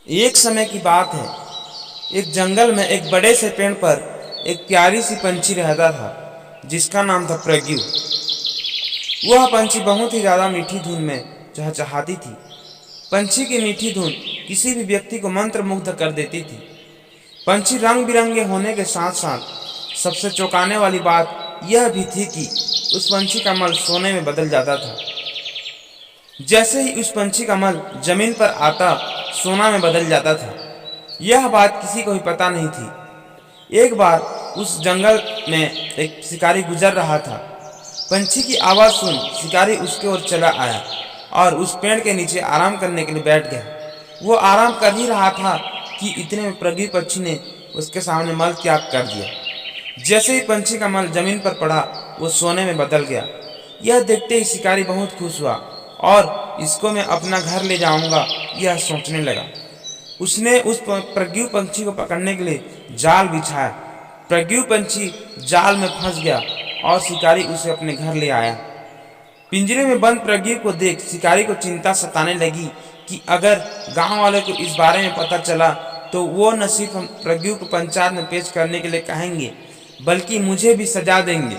एक समय की बात है, एक जंगल में एक बड़े से पेड़ पर एक प्यारी सी पंछी रहता था जिसका नाम था प्रज्ञू। वह पंछी बहुत ही ज़्यादा मीठी धुन में चहचहाती थी। पंछी की मीठी धुन किसी भी व्यक्ति को मंत्रमुग्ध कर देती थी। पंछी रंग बिरंगे होने के साथ साथ सबसे चौंकाने वाली बात यह भी थी कि उस पंछी का मल सोने में बदल जाता था। जैसे ही उस पंछी का मल जमीन पर आता, सोना में बदल जाता था। यह बात किसी को भी पता नहीं थी। एक बार उस जंगल में एक शिकारी गुजर रहा था। पंछी की आवाज़ सुन शिकारी उसके ओर चला आया और उस पेड़ के नीचे आराम करने के लिए बैठ गया। वो आराम कर ही रहा था कि इतने में प्रज्ञू पक्षी ने उसके सामने मल त्याग कर दिया। जैसे ही पंछी का मल जमीन पर पड़ा, वो सोने में बदल गया। यह देखते ही शिकारी बहुत खुश हुआ और इसको मैं अपना घर ले जाऊंगा यह सोचने लगा। उसने उस प्रज्ञू पंछी को पकड़ने के लिए जाल बिछाया। प्रज्ञू पंछी जाल में फंस गया और शिकारी उसे अपने घर ले आया। पिंजरे में बंद प्रज्ञू को देख शिकारी को चिंता सताने लगी कि अगर गांव वालों को इस बारे में पता चला तो वो न सिर्फ प्रज्ञू को पंचायत में पेश करने के लिए कहेंगे बल्कि मुझे भी सजा देंगे।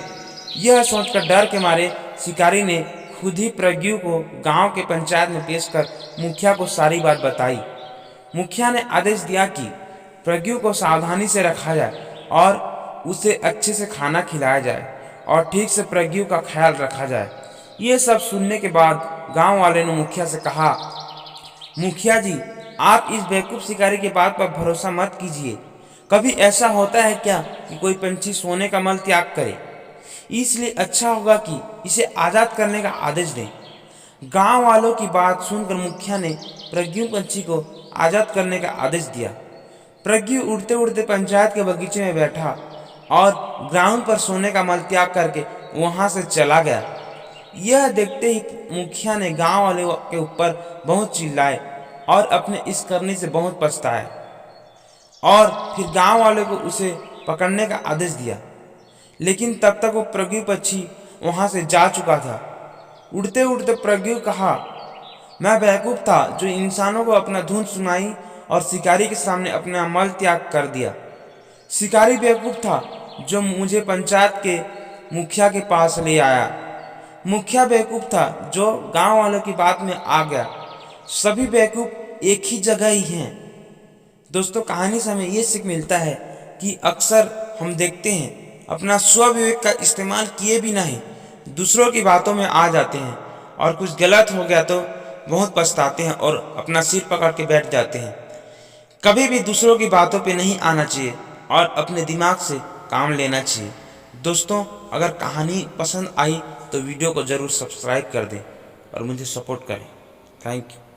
यह सोचकर डर के मारे शिकारी ने खुद ही प्रज्ञू को गांव के पंचायत में पेश कर मुखिया को सारी बात बताई। मुखिया ने आदेश दिया कि प्रज्ञू को सावधानी से रखा जाए और उसे अच्छे से खाना खिलाया जाए और ठीक से प्रज्ञू का ख्याल रखा जाए। ये सब सुनने के बाद गांव वाले ने मुखिया से कहा, मुखिया जी, आप इस बेवकूफ़ शिकारी की बात पर भरोसा मत कीजिए। कभी ऐसा होता है क्या कि कोई पंछी सोने का मल त्याग करे? इसलिए अच्छा होगा कि इसे आज़ाद करने का आदेश दें। गांव वालों की बात सुनकर मुखिया ने प्रज्ञू पंछी को आज़ाद करने का आदेश दिया। प्रज्ञू उड़ते उड़ते पंचायत के बगीचे में बैठा और ग्राउंड पर सोने का मल त्याग करके वहां से चला गया। यह देखते ही मुखिया ने गांव वालों के ऊपर बहुत चिल्लाए और अपने इस करने से बहुत पछताया और फिर गांव वालों को उसे पकड़ने का आदेश दिया। लेकिन तब तक वो प्रज्ञू पक्षी वहां से जा चुका था। उड़ते उड़ते प्रज्ञू कहा, मैं बेवकूफ़ था जो इंसानों को अपना धुन सुनाई और शिकारी के सामने अपना मल त्याग कर दिया। शिकारी बेवकूफ़ था जो मुझे पंचायत के मुखिया के पास ले आया। मुखिया बेवकूफ़ था जो गांव वालों की बात में आ गया। सभी बेवकूफ़ एक ही जगह ही हैं। दोस्तों, कहानी से हमें ये सीख मिलता है कि अक्सर हम देखते हैं अपना स्वविवेक का इस्तेमाल किए भी नहीं दूसरों की बातों में आ जाते हैं और कुछ गलत हो गया तो बहुत पछताते हैं और अपना सिर पकड़ के बैठ जाते हैं। कभी भी दूसरों की बातों पे नहीं आना चाहिए और अपने दिमाग से काम लेना चाहिए। दोस्तों, अगर कहानी पसंद आई तो वीडियो को ज़रूर सब्सक्राइब कर दें और मुझे सपोर्ट करें। Thank you.